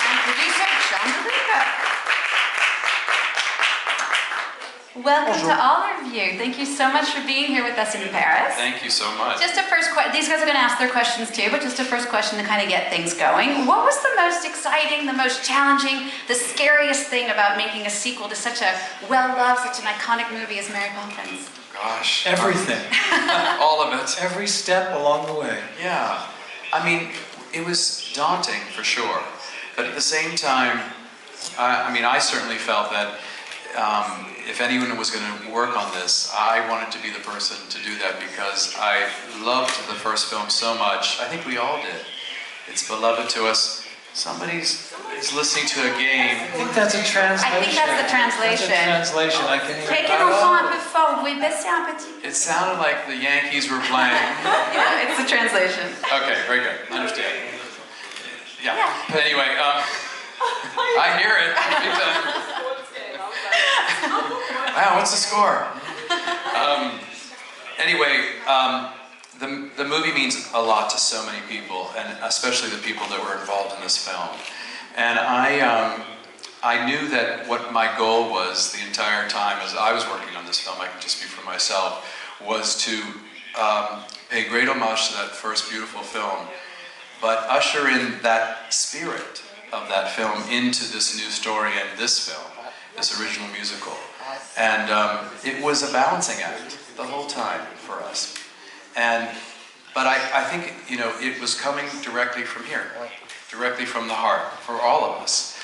And producer John DeLuca. Welcome to all of you. Thank you so much for being here with us in Paris. Thank you so much. Just a first question. These guys are going to ask their questions too, but just a first question to kind of get things going. What was the most exciting, the most challenging, the scariest thing about making a sequel to such a well-loved, such an iconic movie as Mary Poppins? Gosh. Everything. All of it. Every step along the way. Yeah. I mean, it was daunting for sure. But at the same time, I certainly felt that if anyone was going to work on this, I wanted to be the person to do that because I loved the first film so much. I think we all did. It's beloved to us. Somebody's listening to a game. I think that's a translation. I think that's the translation. That's a translation. I can hear. Take un enfant un peu fort. Vous pouvez baisser un petit. It sounded like the Yankees were playing. Yeah, it's the translation. Okay, very good. Understand. Yeah. But anyway, I hear it. Wow, what's the score? Anyway, the movie means a lot to so many people, and especially the people that were involved in this film. And I knew that what my goal was the entire time as I was working on this film, I can just speak for myself, was to pay great homage to that first beautiful film, but usher in that spirit of that film into this new story and this film, this original musical. And it was a balancing act the whole time for us. But I think, it was coming directly from here, directly from the heart, for all of us.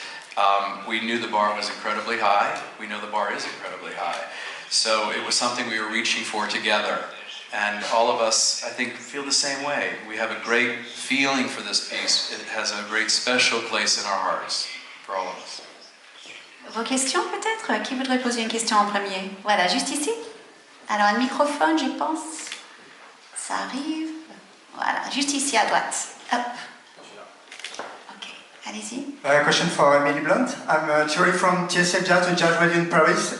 We knew the bar was incredibly high. We know the bar is incredibly high. So it was something we were reaching for together. And all of us, I think, feel the same way. We have a great feeling for this piece. It has a great special place in our hearts, for all of us. Vos questions peut-être? Qui voudrait poser une question en premier? Voilà, juste ici. Alors, un microphone, je pense. Ça arrive. Voilà, juste ici à droite. Hop. Ok, allez-y. A question for Emily Blunt. I'm Thierry from TSL Jazz, the Jazz Radio in Paris.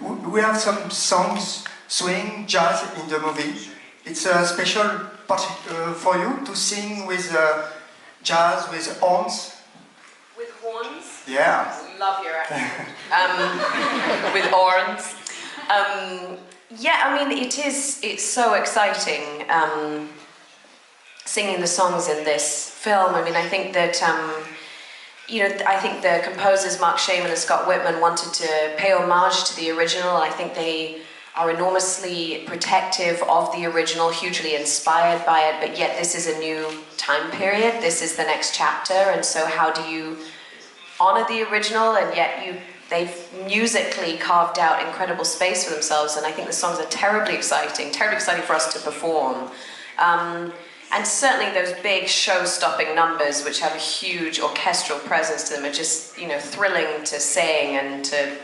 We have some songs, swing, jazz in the movie. It's a special part for you to sing with jazz, with horns. With horns? Yeah. Love your accent. With horns. Yeah, it's so exciting singing the songs in this film. I think that, I think the composers Mark Shaman and Scott Whitman wanted to pay homage to the original. I think they are enormously protective of the original, hugely inspired by it, but yet this is a new time period. This is the next chapter, and so how do you honor the original, and yet they've musically carved out incredible space for themselves, and I think the songs are terribly exciting for us to perform. And certainly those big show-stopping numbers, which have a huge orchestral presence to them, are just, thrilling to sing and to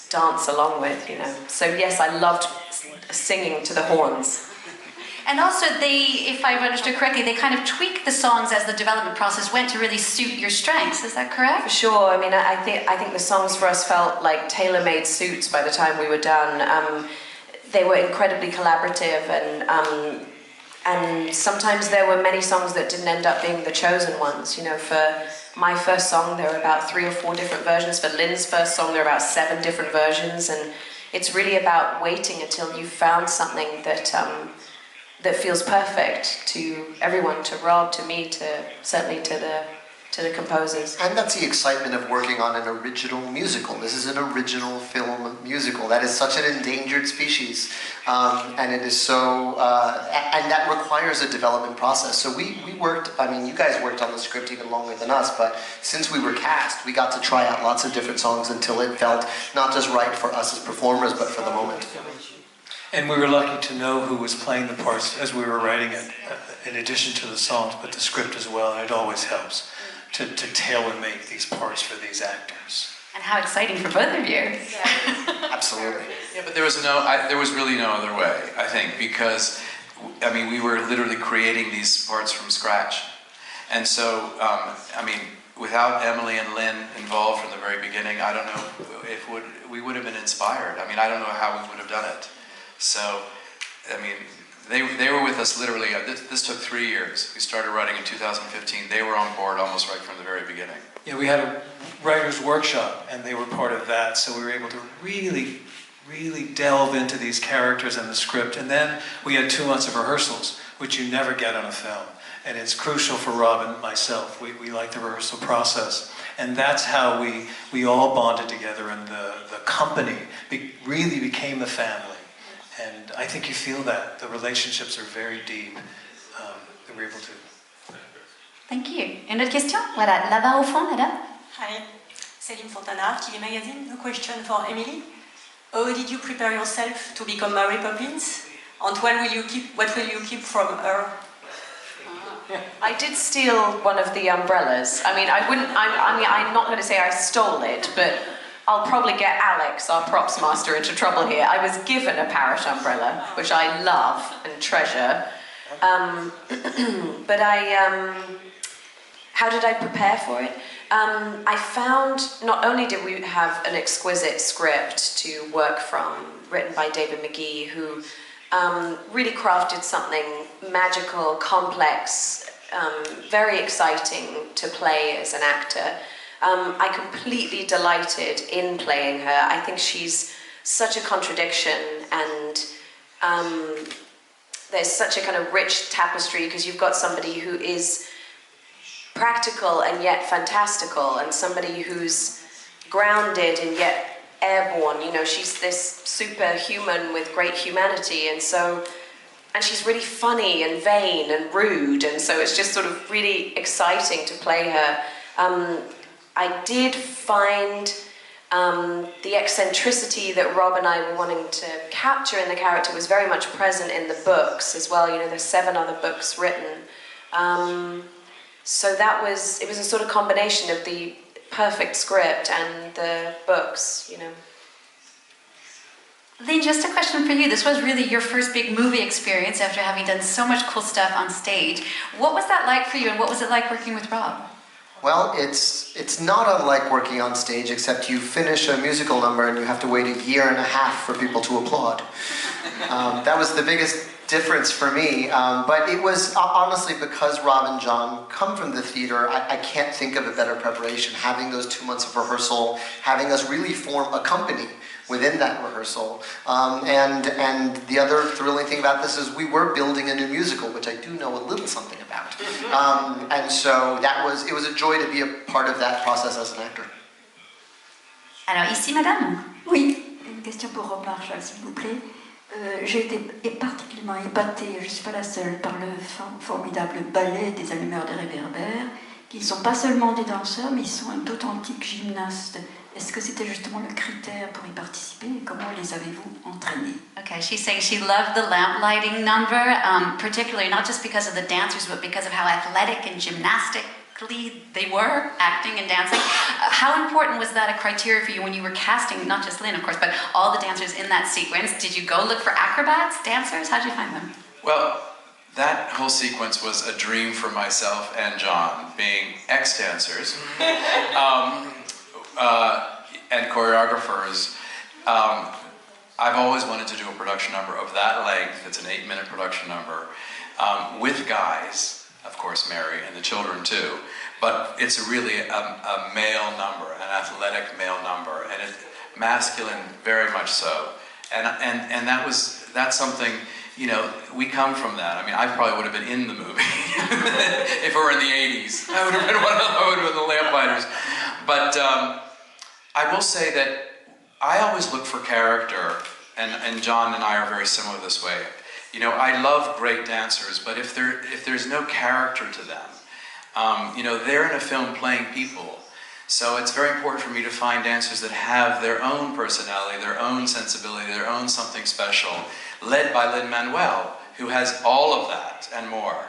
dance along with, So yes, I loved singing to the horns. And also if I've understood correctly, they kind of tweaked the songs as the development process went to really suit your strengths. Is that correct? For sure. I think the songs for us felt like tailor-made suits by the time we were done. They were incredibly collaborative, and sometimes there were many songs that didn't end up being the chosen ones. For my first song, there were about 3 or 4 different versions. For Lynn's first song, there are about 7 different versions, and it's really about waiting until you've found something that feels perfect to everyone, to Rob, to me, certainly to the composers. And that's the excitement of working on an original musical. This is an original film musical. That is such an endangered species, and it is so, and that requires a development process. So we worked, you guys worked on the script even longer than us, but since we were cast, we got to try out lots of different songs until it felt not just right for us as performers, but for the moment. And we were lucky to know who was playing the parts as we were writing it, in addition to the songs, but the script as well, and it always helps to tailor-make these parts for these actors. And how exciting for both of you. Yeah. Absolutely. Yeah, but there was really no other way, I think, because, we were literally creating these parts from scratch. And so, without Emily and Lynn involved from the very beginning, I don't know if we would have been inspired. I don't know how we would have done it. So, they were with us literally, this took 3 years. We started writing in 2015. They were on board almost right from the very beginning. Yeah, we had a writer's workshop, and they were part of that, so we were able to really delve into these characters and the script. And then we had 2 months of rehearsals, which you never get on a film. And it's crucial for Rob and myself. We like the rehearsal process. And that's how we all bonded together, and the company really became a family. And I think you feel that. The relationships are very deep. That we're able to... Thank you. Une autre question? Voilà, là-bas au fond, madame. Hi, Céline Fontana, TV Magazine. A question for Emily. How did you prepare yourself to become Mary Poppins? And what will you keep from her? I did steal one of the umbrellas. I mean, I'm not going to say I stole it, but I'll probably get Alex, our props master, into trouble here. I was given a parrot umbrella, which I love and treasure. But how did I prepare for it? I found not only did we have an exquisite script to work from, written by David McGee, who really crafted something magical, complex, very exciting to play as an actor. I completely delighted in playing her. I think she's such a contradiction, and there's such a kind of rich tapestry, because you've got somebody who is practical and yet fantastical, and somebody who's grounded and yet airborne. You know, she's this superhuman with great humanity, and she's really funny and vain and rude, and so it's just sort of really exciting to play her. I did find the eccentricity that Rob and I were wanting to capture in the character was very much present in the books as well. You know, there's 7 other books written. So it was a sort of combination of the perfect script and the books, you know. Lynn, just a question for you. This was really your first big movie experience after having done so much cool stuff on stage. What was that like for you, and what was it like working with Rob? Well, it's not unlike working on stage, except you finish a musical number and you have to wait 1.5 years for people to applaud. That was the biggest difference for me, but it was honestly because Rob and John come from the theater. I can't think of a better preparation. Having those 2 months of rehearsal, having us really form a company within that rehearsal, and the other thrilling thing about this is we were building a new musical, which I do know a little something about, and so it was a joy to be a part of that process as an actor. Alors ici, madame. Oui, une question pour Rob Marshall, s'il vous plaît. J'ai été particulièrement épatée, je ne suis pas la seule, par le formidable ballet des allumeurs de réverbères, qui ne sont pas seulement des danseurs, mais ils sont d'authentiques gymnastes. Est-ce que c'était justement le critère pour y participer, et comment les avez-vous entraînés? Okay, she's saying she loved the lamp lighting number, particularly not just because of the dancers, but because of how athletic and gymnastically they were, acting and dancing. How important was that a criteria for you when you were casting, not just Lynn, of course, but all the dancers in that sequence? Did you go look for acrobats, dancers? How did you find them? Well, that whole sequence was a dream for myself and John, being ex-dancers and choreographers. I've always wanted to do a production number of that length. It's an 8-minute production number with guys, of course, Mary and the children too. But it's really a male number, an athletic male number, and it's masculine, very much so. And that's something. You know, we come from that. I mean, I probably would have been in the movie if it were in the 80s. I would have been the Lamplighters. But I will say that I always look for character, and John and I are very similar this way. You know, I love great dancers, but if there's no character to them, you know, they're in a film playing people. So it's very important for me to find dancers that have their own personality, their own sensibility, their own something special, led by Lin-Manuel, who has all of that and more.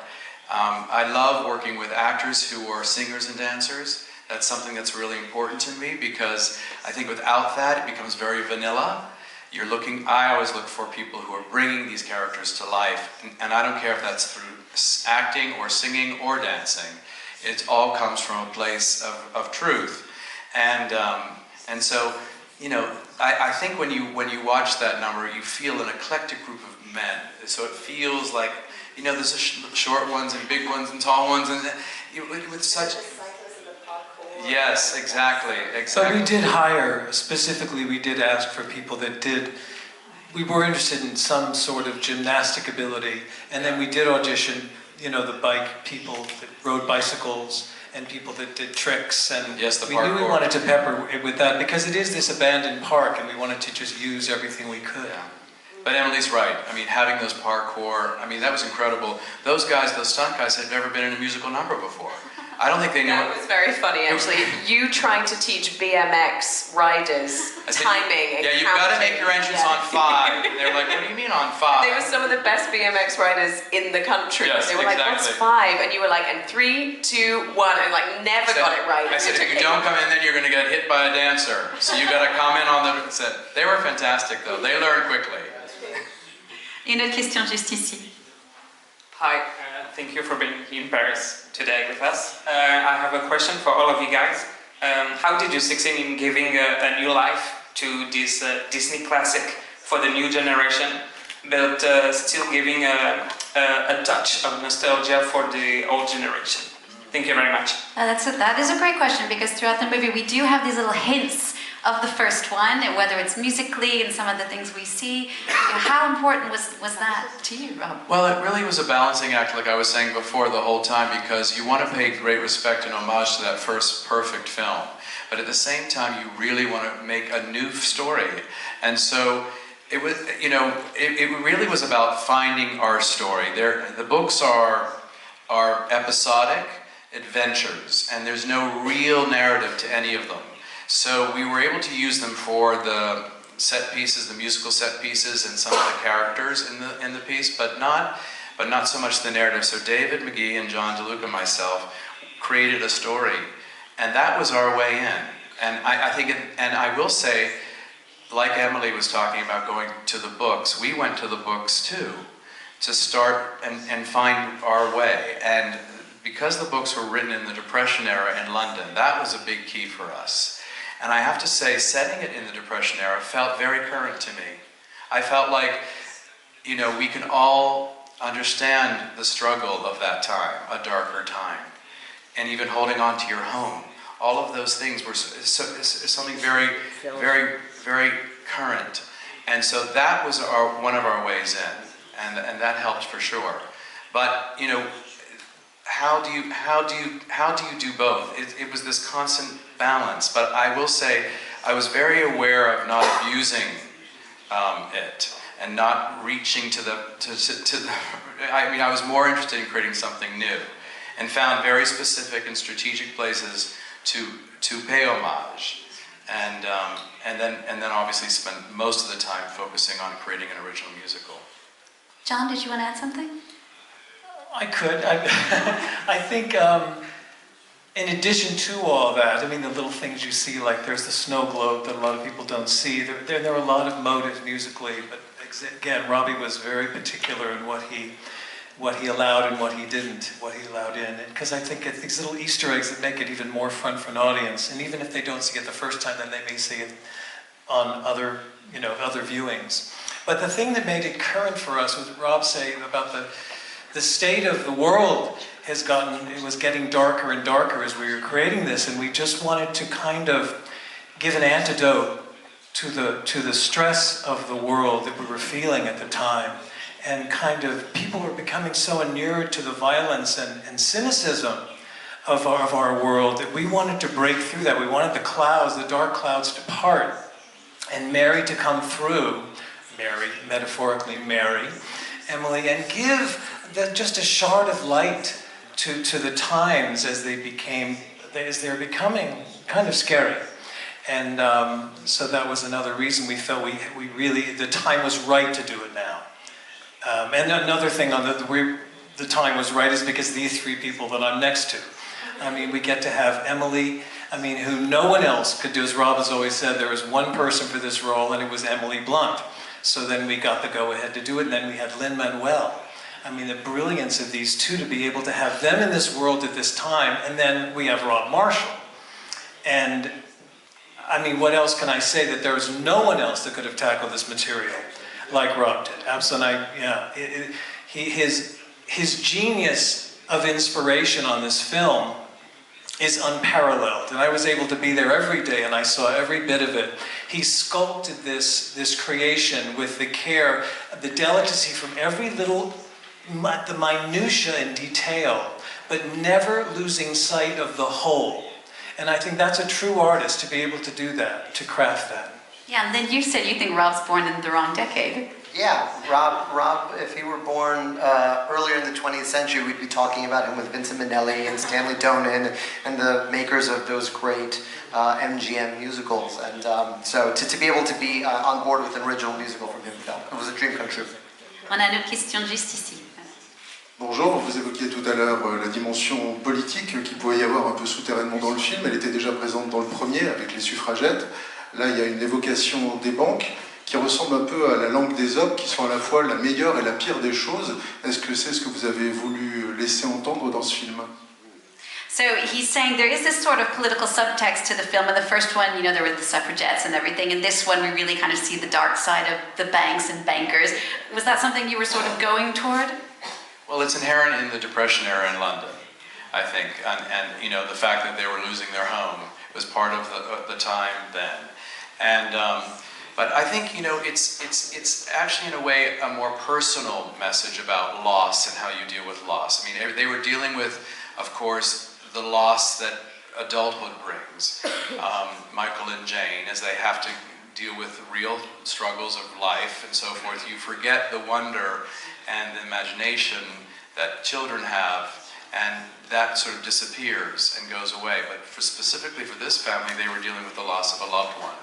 I love working with actors who are singers and dancers. That's something that's really important to me, because I think without that it becomes very vanilla. I always look for people who are bringing these characters to life, and I don't care if that's through acting or singing or dancing. It all comes from a place of truth, and so you know, I think when you watch that number, you feel an eclectic group of men. So it feels like, you know, there's short ones and big ones and tall ones, and with such. Yes, exactly. So we did hire, specifically we did ask for people that we were interested in some sort of gymnastic ability, and then we did audition, you know, the bike people that rode bicycles and people that did tricks, and yes, we knew we wanted to pepper it with that because it is this abandoned park and we wanted to just use everything we could. Yeah. But Emily's right. I mean, having those parkour, I mean, that was incredible. Those guys, those stunt guys, had never been in a musical number before. I don't think they knew. That was very funny, actually. You trying to teach BMX riders timing and yeah, you've got to make your entrance on 5. And they're like, what do you mean on 5? They were some of the best BMX riders in the country. Yes, they were like, what's 5? And you were like, and 3, 2, 1, and like never got it right. I said, if you don't come in, then you're going to get hit by a dancer. So you got to comment on the set. They were fantastic, though. They learned quickly. Une autre question juste ici. Hi, thank you for being in Paris today with us. I have a question for all of you guys. How did you succeed in giving a new life to this Disney classic for the new generation, but still giving a touch of nostalgia for the old generation? Thank you very much. That is a great question, because throughout the movie we do have these little hints of the first one, and whether it's musically and some of the things we see. How important was that to you, Rob? Well, it really was a balancing act, like I was saying before, the whole time, because you want to pay great respect and homage to that first perfect film, but at the same time you really want to make a new story. And so it was, you know, it really was about finding our story. The books are episodic adventures, and there's no real narrative to any of them. So we were able to use them for the set pieces, the musical set pieces, and some of the characters in the piece, but not so much the narrative. So David McGee and John DeLuca and myself created a story, and that was our way in. And I think, and I will say, like Emily was talking about going to the books, we went to the books too, to start and find our way. And because the books were written in the Depression era in London, that was a big key for us. And I have to say, setting it in the Depression era felt very current to me. I felt like, you know, we can all understand the struggle of that time, a darker time, and even holding on to your home. All of those things were something very, very, very current. And so that was one of our ways in, and that helped for sure. But, you know, how do you do both? It was this constant balance, but I will say I was very aware of not abusing it and not reaching to the. I mean, I was more interested in creating something new, and found very specific and strategic places to pay homage, and then obviously spent most of the time focusing on creating an original musical. John, did you want to add something? I could. I think in addition to all that, I mean, the little things you see, like there's the snow globe that a lot of people don't see. There are a lot of motives musically, but again, Robbie was very particular in what he allowed and what he didn't, what he allowed in. Because I think it's these little Easter eggs that make it even more fun for an audience. And even if they don't see it the first time, then they may see it on other viewings. But the thing that made it current for us was Rob saying about the state of the world it was getting darker and darker as we were creating this, and we just wanted to kind of give an antidote to the stress of the world that we were feeling at the time. And kind of, people were becoming so inured to the violence and cynicism of our world that we wanted to break through that. We wanted the dark clouds to part, and Mary to come through, metaphorically Mary, Emily, and give just a shard of light to the times as they're becoming kind of scary. And so that was another reason we felt we really, the time was right to do it now. And another thing on the time was right is because these three people that I'm next to. I mean, we get to have Emily, who no one else could do. As Rob has always said, there was one person for this role, and it was Emily Blunt. So then we got the go-ahead to do it, and then we had Lin-Manuel. The brilliance of these two, to be able to have them in this world at this time, and then we have Rob Marshall. And I mean, what else can I say? That there was no one else that could have tackled this material like Rob did. Absolutely, yeah. His genius of inspiration on this film is unparalleled, and I was able to be there every day, and I saw every bit of it. He sculpted this creation with the care, the delicacy from every little, the minutia and detail, but never losing sight of the whole. And I think that's a true artist, to be able to do that, to craft that. Yeah, and then you said you think Rob's born in the wrong decade. Yeah, Rob, if he were born earlier in the 20th century, we'd be talking about him with Vincent Minnelli and Stanley Donen and the makers of those great MGM musicals. And so to be able to be on board with an original musical from him, it was a dream come true. On a une autre question juste ici. Bonjour, vous évoquiez tout à l'heure la dimension politique qu'il pouvait y avoir un peu souterrainement dans le film. Elle était déjà présente dans le premier avec les suffragettes. Là, il y a une évocation des banques qui ressemble un peu à la langue des hommes, qui sont à la fois la meilleure et la pire des choses. Est-ce que c'est ce que vous avez voulu laisser entendre dans ce film? So he's saying there is this sort of political subtext to the film. In the first one, you know, there were the suffragettes and everything. In this one, we really kind of see the dark side of the banks and bankers. Was that something you were sort of going toward? Well, it's inherent in the Depression era in London, I think, and you know, the fact that they were losing their home was part of the time then. And but I think, you know, it's actually in a way a more personal message about loss and how you deal with loss. I mean, they were dealing with, of course, the loss that adulthood brings. Michael and Jane, as they have to deal with the real struggles of life and so forth, you forget the wonder and the imagination that children have, and that sort of disappears and goes away. But specifically for this family, they were dealing with the loss of a loved one.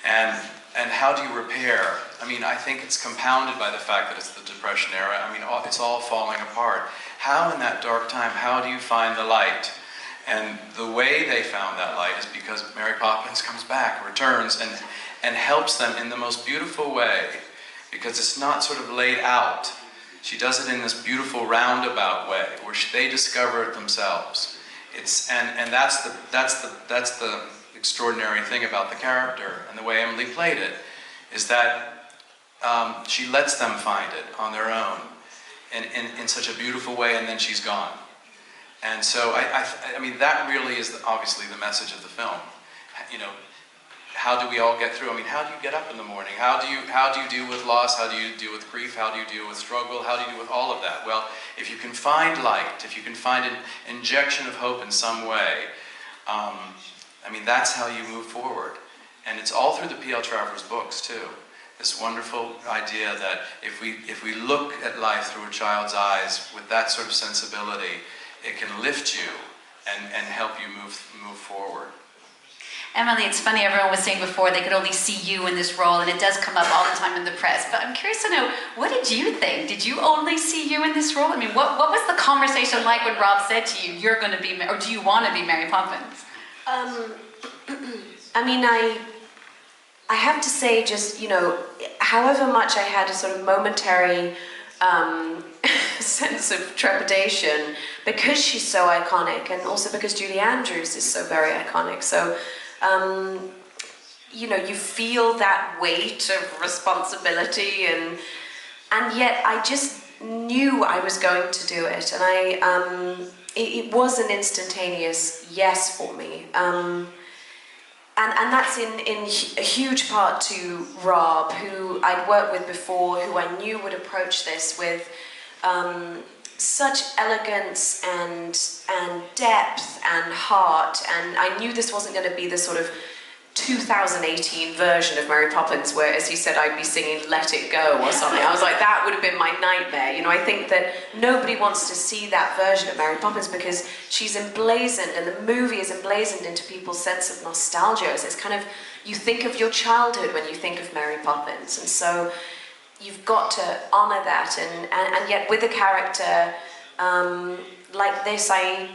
And how do you repair? I mean, I think it's compounded by the fact that it's the Depression era. I mean, it's all falling apart. How in that dark time, how do you find the light? And the way they found that light is because Mary Poppins comes back, returns, and helps them in the most beautiful way, because it's not sort of laid out. She does it in this beautiful roundabout way, where they discover it themselves. And that's the extraordinary thing about the character and the way Emily played it, is that she lets them find it on their own in such a beautiful way, and then she's gone. And so I mean, that really is obviously the message of the film. You know, how do we all get through? I mean, how do you get up in the morning? How do you deal with loss? How do you deal with grief? How do you deal with struggle? How do you deal with all of that? Well, if you can find light, if you can find an injection of hope in some way, I mean, that's how you move forward. And it's all through the P.L. Travers books, too. This wonderful idea that if we look at life through a child's eyes with that sort of sensibility, it can lift you and help you move forward. Emily, it's funny, everyone was saying before they could only see you in this role, and it does come up all the time in the press. But I'm curious to know, what did you think? Did you only see you in this role? I mean, what was the conversation like when Rob said to you, you're going to be, or do you want to be Mary Poppins? I mean, I have to say, just, you know, however much I had a sort of momentary sense of trepidation, because she's so iconic, and also because Julie Andrews is so very iconic. So, you know, you feel that weight of responsibility, and yet I just knew I was going to do it, and it was an instantaneous yes for me. And that's in a huge part to Rob, who I'd worked with before, who I knew would approach this with such elegance and depth and heart, and I knew this wasn't going to be the sort of 2018 version of Mary Poppins where, as you said, I'd be singing Let It Go or something. I was like, that would have been my nightmare. You know, I think that nobody wants to see that version of Mary Poppins because she's emblazoned, and the movie is emblazoned into people's sense of nostalgia. It's kind of, you think of your childhood when you think of Mary Poppins, and so you've got to honour that, and yet with a character like this, I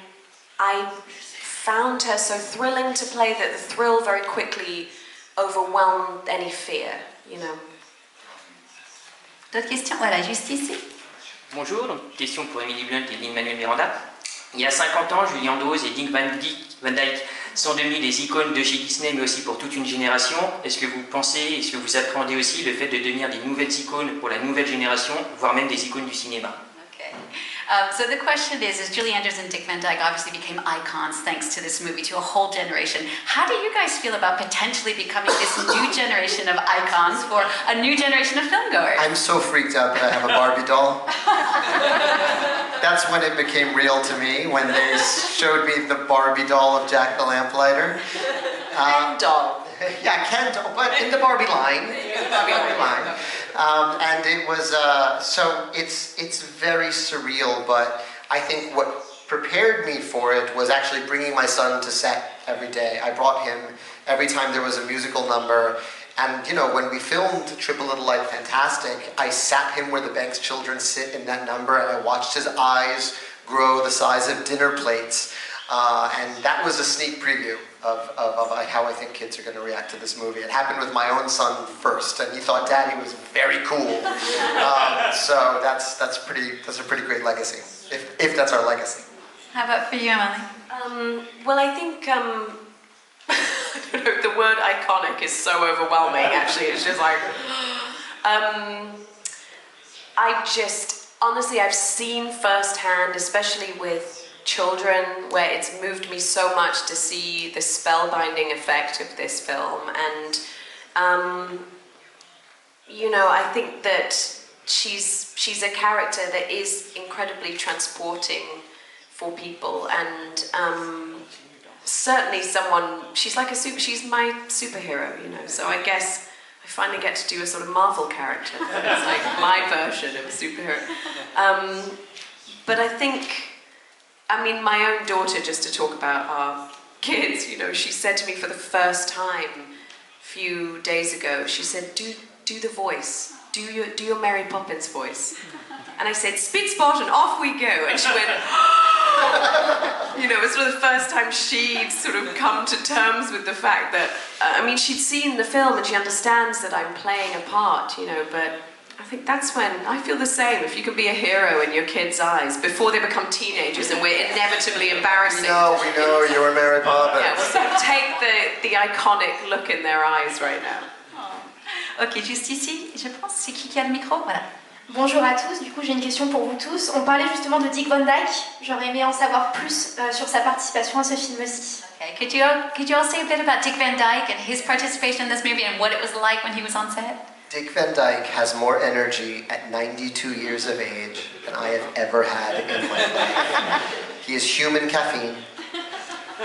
found her so thrilling to play that the thrill very quickly overwhelmed any fear, you know. D'autres questions? Voilà, juste ici. Bonjour, donc question pour Emily Blunt et Lin-Manuel Miranda. Il y a 50 ans, Julie Andrews et Dick Van Dyke sont devenus des icônes de chez Disney, mais aussi pour toute une génération. Est-ce que vous pensez, est-ce que vous appréhendez aussi le fait de devenir des nouvelles icônes pour la nouvelle génération, voire même des icônes du cinéma? Okay. So the question is Julie Andrews and Dick Van Dyke obviously became icons thanks to this movie, to a whole generation. How do you guys feel about potentially becoming this new generation of icons for a new generation of filmgoers? I'm so freaked out that I have a Barbie doll. That's when it became real to me, when they showed me the Barbie doll of Jack the Lamplighter. Ken doll. Yeah, Ken doll, but in the Barbie line. And it was, so it's very surreal, but I think what prepared me for it was actually bringing my son to set every day. I brought him every time there was a musical number. And, you know, when we filmed Triple Little Light Fantastic, I sat him where the Banks children sit in that number, and I watched his eyes grow the size of dinner plates. And that was a sneak preview of how I think kids are going to react to this movie. It happened with my own son first, and he thought Daddy was very cool. So that's a pretty great legacy, if that's our legacy. How about for you, Emily? Well, I think I don't know, the word iconic is so overwhelming. Actually, it's just like honestly, I've seen firsthand, especially with children, where it's moved me so much to see the spellbinding effect of this film. And you know, I think that she's a character that is incredibly transporting for people, and certainly she's my superhero, you know, so I guess I finally get to do a sort of Marvel character. It's like my version of a superhero. But I think, I mean, my own daughter, just to talk about our kids, you know, she said to me for the first time a few days ago, she said, do the voice, do your Mary Poppins voice. And I said, speak Spartan, off we go. And she went, you know, it was sort of the first time she'd sort of come to terms with the fact that, I mean, she'd seen the film and she understands that I'm playing a part, you know, but I think that's when I feel the same. If you can be a hero in your kids' eyes before they become teenagers and we're inevitably embarrassing. We know, you're Mary Poppins. Yeah, we'll sort of take the iconic look in their eyes right now. Oh. Ok, juste ici, je pense, c'est qui a le micro? Voilà. Bonjour à tous, du coup j'ai une question pour vous tous. On parlait justement de Dick Van Dyke, j'aurais aimé en savoir plus sur sa participation à ce film-ci. Okay, could you all say a bit about Dick Van Dyke and his participation in this movie and what it was like when he was on set? Dick Van Dyke has more energy at 92 years of age than I have ever had in my life. He is human caffeine.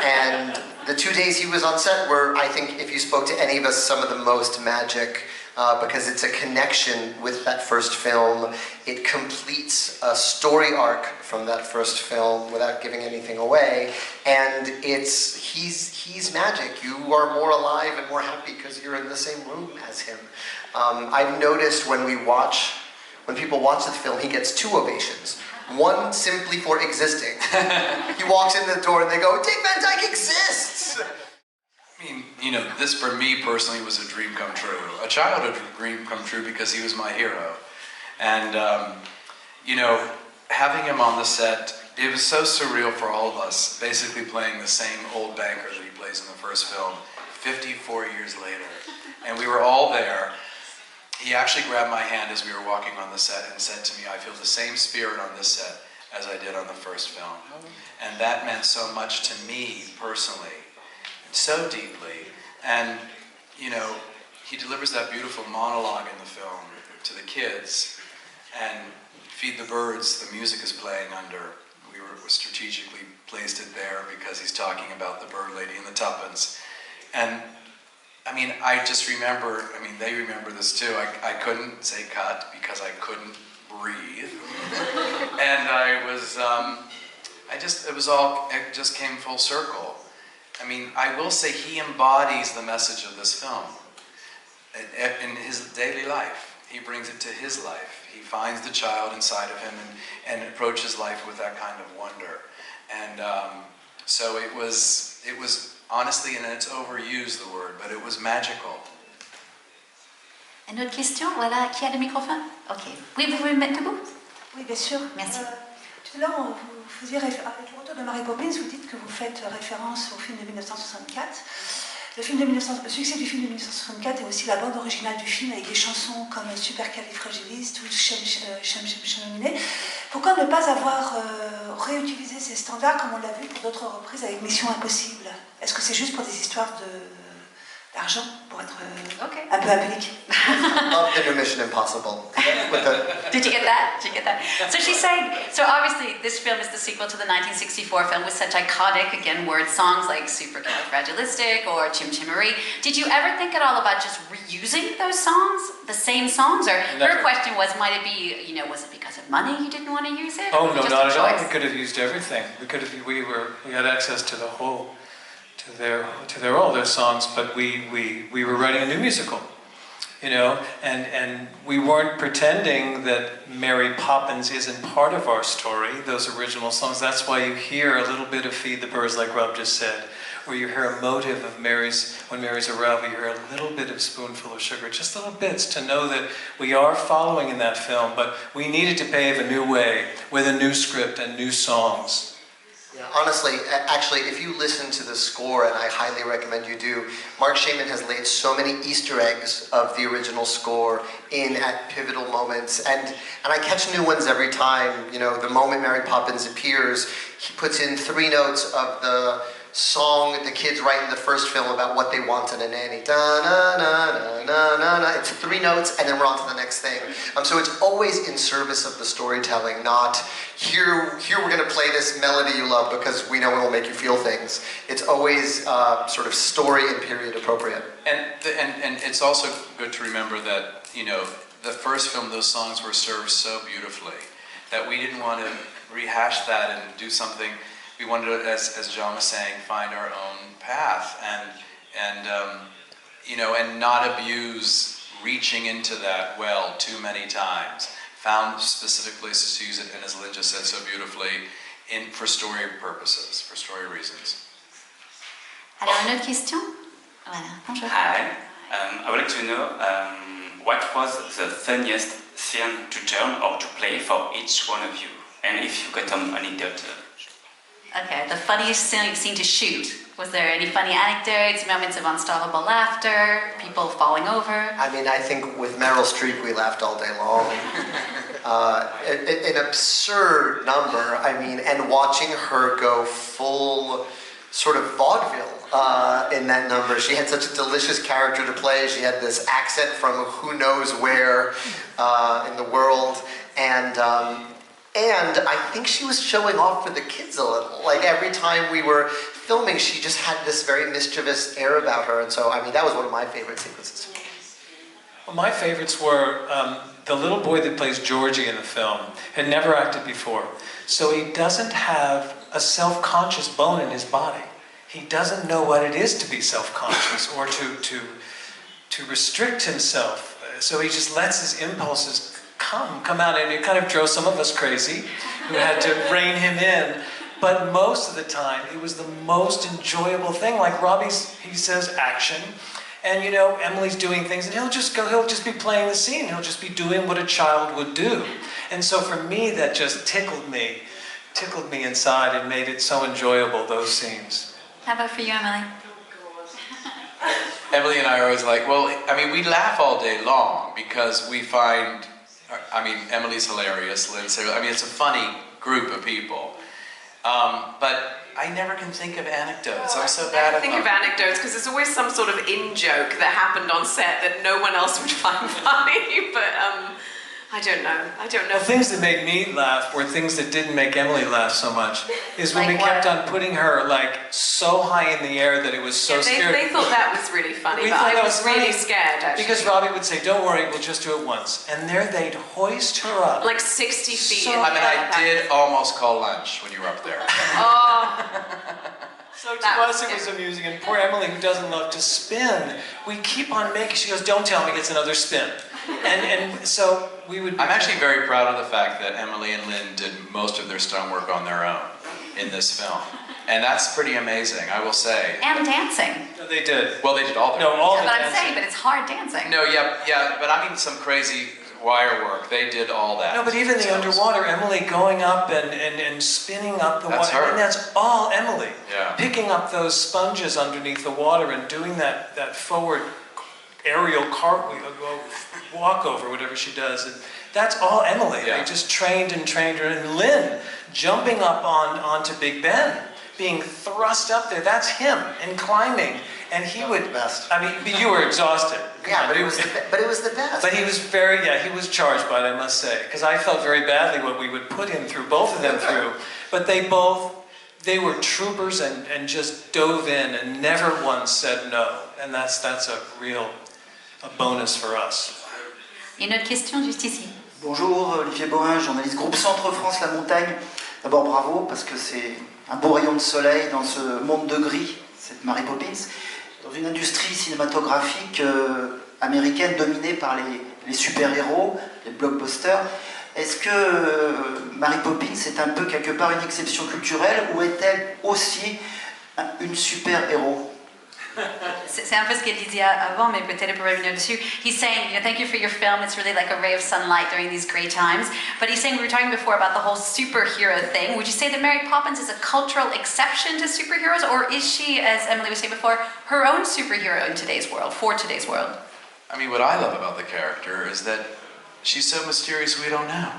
And the 2 days he was on set were, I think, if you spoke to any of us, some of the most magic. Because it's a connection with that first film. It completes a story arc from that first film without giving anything away. And he's magic. You are more alive and more happy because you're in the same room as him. I've noticed when people watch the film, he gets 2 ovations. One simply for existing. He walks in the door and they go, Dick Van Dyke exists! I mean, you know, this for me personally was a dream come true. A childhood dream come true because he was my hero. And, you know, having him on the set, it was so surreal for all of us, basically playing the same old banker that he plays in the first film, 54 years later. And we were all there. He actually grabbed my hand as we were walking on the set and said to me, I feel the same spirit on this set as I did on the first film. And that meant so much to me personally. So deeply, and you know, he delivers that beautiful monologue in the film to the kids, and Feed the Birds, the music is playing under. We strategically placed it there because he's talking about the bird lady and the tuppence. And I mean, I just remember, I mean, they remember this too, I couldn't say cut because I couldn't breathe. And it just came full circle. I mean, I will say he embodies the message of this film in his daily life. He brings it to his life. He finds the child inside of him and approaches life with that kind of wonder. And so it was honestly, and it's overused the word, but it was magical. Une autre question? Voilà, qui a le microphone? Ok. Oui, vous pouvez me mettre debout? Oui, bien sûr. Merci. Tout à l'heure, vous faisiez avec le retour de Mary Poppins, vous dites que vous faites référence au film de 1964. Le succès du film de 1964 est aussi la bande originale du film avec des chansons comme Supercalifragilistique ou Cheminé. Pourquoi ne pas avoir réutilisé ces standards comme on l'a vu pour d'autres reprises avec Mission Impossible? Est-ce que c'est juste pour des histoires d'argent, pour être un peu public? Love the new Mission Impossible. Did you get that? Did you get that? So she's saying, so obviously this film is the sequel to the 1964 film with such iconic, again, word songs like Supercalifragilistic or Chim Chimery. Did you ever think at all about just reusing those songs, the same songs? Or Never. her question was, might it be, was it because of money you didn't want to use it? Oh, no, Just not a at all. choice? We could have used everything. We had access to the whole, to all their songs, but we were writing a new musical, and we weren't pretending that Mary Poppins isn't part of our story, those original songs. That's why you hear a little bit of Feed the Birds, like Rob just said, or you hear a motive of when Mary's around, you hear a little bit of Spoonful of Sugar, just little bits to know that we are following in that film, but we needed to pave a new way with a new script and new songs. Yeah, honestly, actually, if you listen to the score, and I highly recommend you do, Mark Shaman has laid so many Easter eggs of the original score in at pivotal moments, and I catch new ones every time. The moment Mary Poppins appears, he puts in 3 notes of the song the kids write in the first film about what they want in a nanny. Da-na-na-na-na-na-na. It's 3 notes, and then we're on to the next thing. So it's always in service of the storytelling, not here we're going to play this melody you love because we know it will make you feel things. It's always sort of story and period appropriate. And it's also good to remember that, the first film, those songs were served so beautifully that we didn't want to rehash that and do something. We wanted to, as John was saying, find our own path and not abuse reaching into that well too many times. Found specific places to use it, and as Lynn just said so beautifully, for story purposes, for story reasons. Alors, une autre question? Voilà, bonjour. Hi, I would like to know what was the funniest scene to turn or to play for each one of you, and if you got an anecdote. Okay, the funniest scene to shoot. Was there any funny anecdotes, moments of unstoppable laughter, people falling over? I mean, I think with Meryl Streep, we laughed all day long. An absurd number, and watching her go full sort of vaudeville in that number. She had such a delicious character to play. She had this accent from who knows where in the world, and I think she was showing off for the kids a little. Like every time we were filming, she just had this very mischievous air about her, and so that was one of my favorite sequences. Well, my favorites were the little boy that plays Georgie in the film had never acted before, so he doesn't have a self-conscious bone in his body. He doesn't know what it is to be self-conscious or to restrict himself. So he just lets his impulses come out, and it kind of drove some of us crazy who had to rein him in. But most of the time, it was the most enjoyable thing. Like he says action, and Emily's doing things, and he'll just be playing the scene. He'll just be doing what a child would do. And so for me, that just tickled me inside and made it so enjoyable, those scenes. How about for you, Emily? Emily and I are always like, we laugh all day long because we find, Emily's hilarious, Lynn's hilarious. It's a funny group of people. But I never can think of anecdotes. I'm so bad at them. I think of anecdotes because there's always some sort of in-joke that happened on set that no one else would find funny, but I don't know. Well, things that made me laugh were things that didn't make Emily laugh so much. Is when Like we kept what? on putting her so high in the air that it was so scary. They thought that was really funny, We but thought I that was really funny scared actually. Because Robbie would say, "Don't worry, we'll just do it once," and there they'd hoist her up. Like 60 feet. I did almost call lunch when you were up there. So to us it was amusing, and poor Emily, who doesn't love to spin, we keep on making, she goes, "Don't tell me it's another spin." And so we would... I'm actually very proud of the fact that Emily and Lynn did most of their stunt work on their own in this film. And that's pretty amazing, I will say. And dancing. No, they did. Well, they did all their all the But I'm dancing. saying, but it's hard dancing. No, yeah, but some crazy wire work. They did all that. No, but even the underwater, Emily going up and spinning up the That's water. her. And that's all Emily. Yeah. Picking up those sponges underneath the water and doing that forward aerial cartwheel, walkover, whatever she does. And that's all Emily. Yeah. They just trained her. And Lin jumping up onto Big Ben, being thrust up there. That's him, and climbing. And he would, I mean, you were exhausted. Yeah, but it was the best. But he was he was charged by it, I must say, because I felt very badly what we would put him through, both of them through. But they were troopers and just dove in and never once said no. And that's a bonus for us. Une autre question juste ici. Bonjour, Olivier Bohin, journaliste groupe Centre France La Montagne. D'abord bravo, parce que c'est un beau rayon de soleil dans ce monde de gris, cette Mary Poppins, dans une industrie cinématographique américaine dominée par les super-héros, les blockbusters. Est-ce que Mary Poppins est un peu quelque part une exception culturelle ou est-elle aussi une super-héros? C'est un peu ce qu'il disait avant, mais peut-être pour revenir dessus. He's saying, thank you for your film. It's really like a ray of sunlight during these great times. But he's saying, we were talking before about the whole superhero thing. Would you say that Mary Poppins is a cultural exception to superheroes, or is she, as Emily was saying before, her own superhero in today's world, for today's world? I mean, what I love about the character is that she's so mysterious we don't know.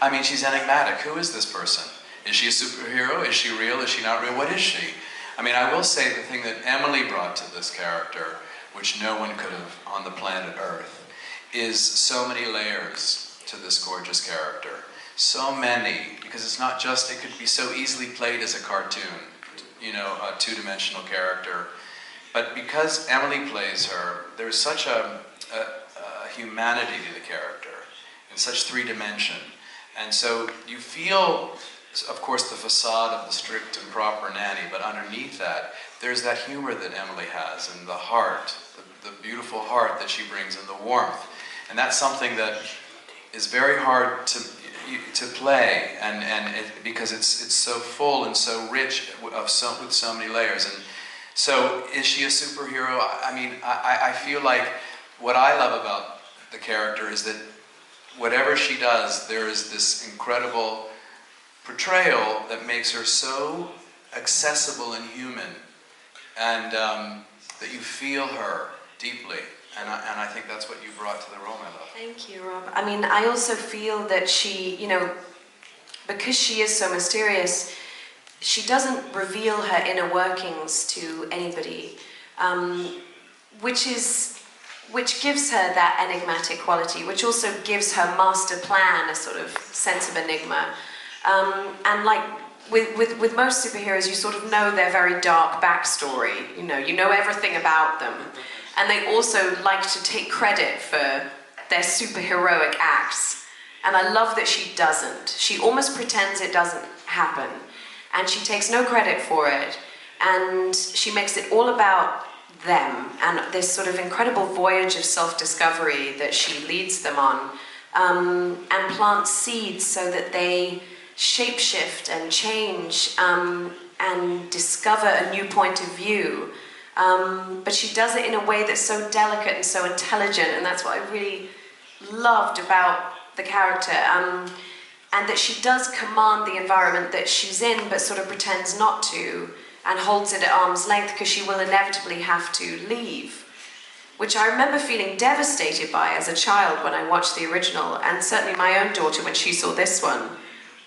I mean, she's enigmatic. Who is this person? Is she a superhero? Is she real? Is she not real? What is she? I mean, I will say the thing that Emily brought to this character, which no one could have on the planet Earth, is so many layers to this gorgeous character. So many, because it's not just, it could be so easily played as a cartoon, a two-dimensional character. But because Emily plays her, there's such a humanity to the character, in such three-dimension. And so you feel, of course, the facade of the strict and proper nanny, but underneath that, there's that humor that Emily has, and the heart, the beautiful heart that she brings, and the warmth. And that's something that is very hard to play, because it's so full and so rich with so many layers. And so, is she a superhero? I mean, I feel like what I love about the character is that whatever she does, there is this incredible portrayal that makes her so accessible and human, and that you feel her deeply, and I think that's what you brought to the role, my love. Thank you, Rob. I mean, I also feel that she, because she is so mysterious, she doesn't reveal her inner workings to anybody, which gives her that enigmatic quality, which also gives her master plan a sort of sense of enigma. And like with most superheroes, you sort of know their very dark backstory. You know everything about them, and they also like to take credit for their superheroic acts. And I love that she doesn't. She almost pretends it doesn't happen, and she takes no credit for it. And she makes it all about them and this sort of incredible voyage of self-discovery that she leads them on, and plants seeds so that they shapeshift and change and discover a new point of view. But she does it in a way that's so delicate and so intelligent, and that's what I really loved about the character. And that she does command the environment that she's in, but sort of pretends not to, and holds it at arm's length because she will inevitably have to leave. Which I remember feeling devastated by as a child when I watched the original, and certainly my own daughter when she saw this one.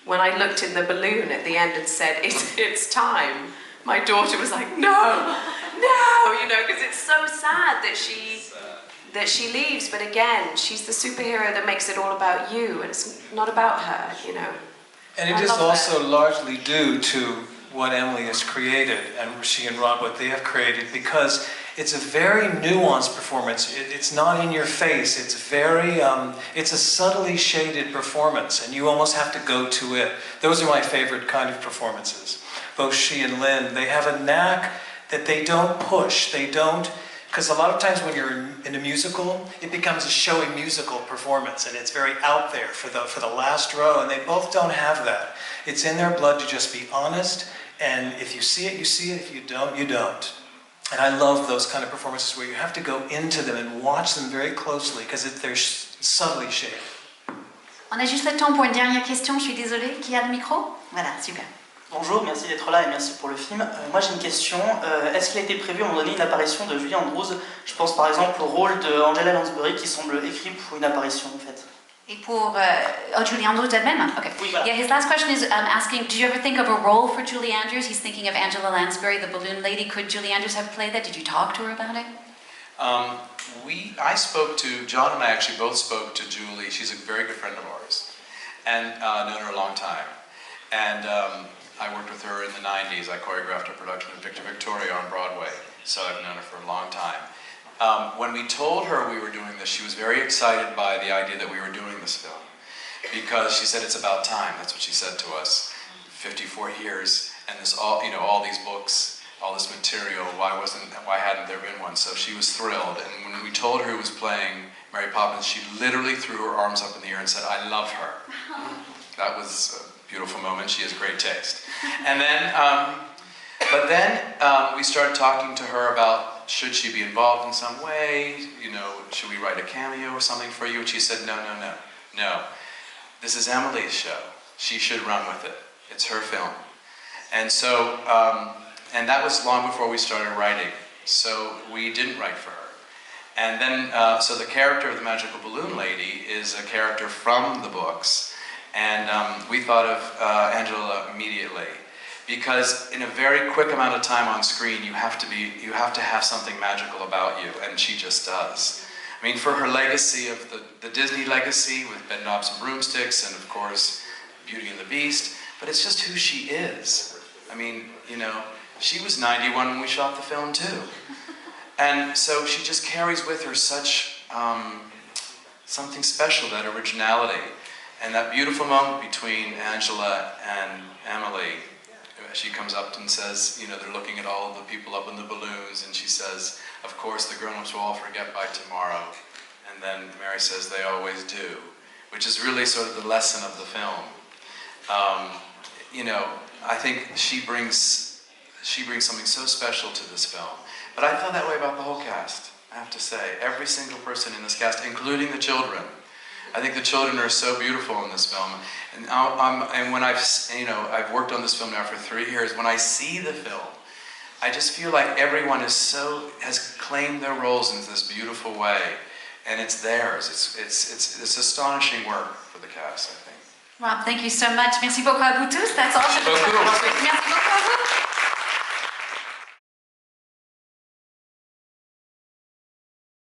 When I looked in the balloon at the end and said, it's time, my daughter was like, no, because it's so sad that she leaves. But again, she's the superhero that makes it all about you, and it's not about her, And it is also largely due to what Emily has created, and she and Rob, what they have created, because it's a very nuanced performance. It's not in your face. It's very, it's a subtly shaded performance, and you almost have to go to it. Those are my favorite kind of performances. Both she and Lin, they have a knack that they don't push. They don't, because a lot of times when you're in a musical, it becomes a showy musical performance, and it's very out there for the last row, and they both don't have that. It's in their blood to just be honest, and if you see it, you see it. If you don't, you don't. And I love those kind of performances where you have to go into them and watch them very closely because they're subtly shaped. On a juste le temps pour une dernière question, je suis désolée. Qui a le micro? Voilà, super. Bonjour, merci d'être là et merci pour le film. Moi j'ai une question. Est-ce qu'il a été prévu à un moment donné une apparition de Julie Andrews? Je pense par exemple au rôle d'Angela Lansbury qui semble écrit pour une apparition en fait. Et pour Julie Andrews elle-même? Okay. Oui, voilà. Yeah, his last question is asking, do you ever think of a role for Julie Andrews? He's thinking of Angela Lansbury, the balloon lady. Could Julie Andrews have played that? Did you talk to her about it? I spoke to, John and I actually both spoke to Julie. She's a very good friend of ours and known her a long time. And I worked with her in the 90s. I choreographed a production of Victor Victoria on Broadway, so I've known her for a long time. When we told her we were doing this, she was very excited by the idea that we were doing this film because she said it's about time. That's what she said to us. 54 years and this all these books, all this material. Why hadn't there been one? So she was thrilled. And when we told her who was playing Mary Poppins, she literally threw her arms up in the air and said, "I love her." That was a beautiful moment. She has great taste. And then, but then we started talking to her about, should she be involved in some way? Should we write a cameo or something for you? And she said, no. This is Emily's show. She should run with it. It's her film. And so, and that was long before we started writing. So we didn't write for her. And then, so the character of the Magical Balloon Lady is a character from the books. And we thought of Angela immediately. Because in a very quick amount of time on screen, you have to have something magical about you, and she just does. I mean, for her legacy of the Disney legacy with Bedknobs and Broomsticks, and of course, Beauty and the Beast, but it's just who she is. I mean, she was 91 when we shot the film too. And so she just carries with her such something special, that originality. And that beautiful moment between Angela and Emily, she comes up and says, they're looking at all the people up in the balloons, and she says, of course, the grown-ups will all forget by tomorrow. And then Mary says, they always do, which is really sort of the lesson of the film. I think she brings something so special to this film. But I feel that way about the whole cast, I have to say. Every single person in this cast, including the children. I think the children are so beautiful in this film, and when I've worked on this film now for 3 years. When I see the film, I just feel like everyone has claimed their roles in this beautiful way, and it's theirs. It's astonishing work for the cast, I think. Rob, thank you so much. Merci beaucoup à vous tous. That's all. Merci beaucoup.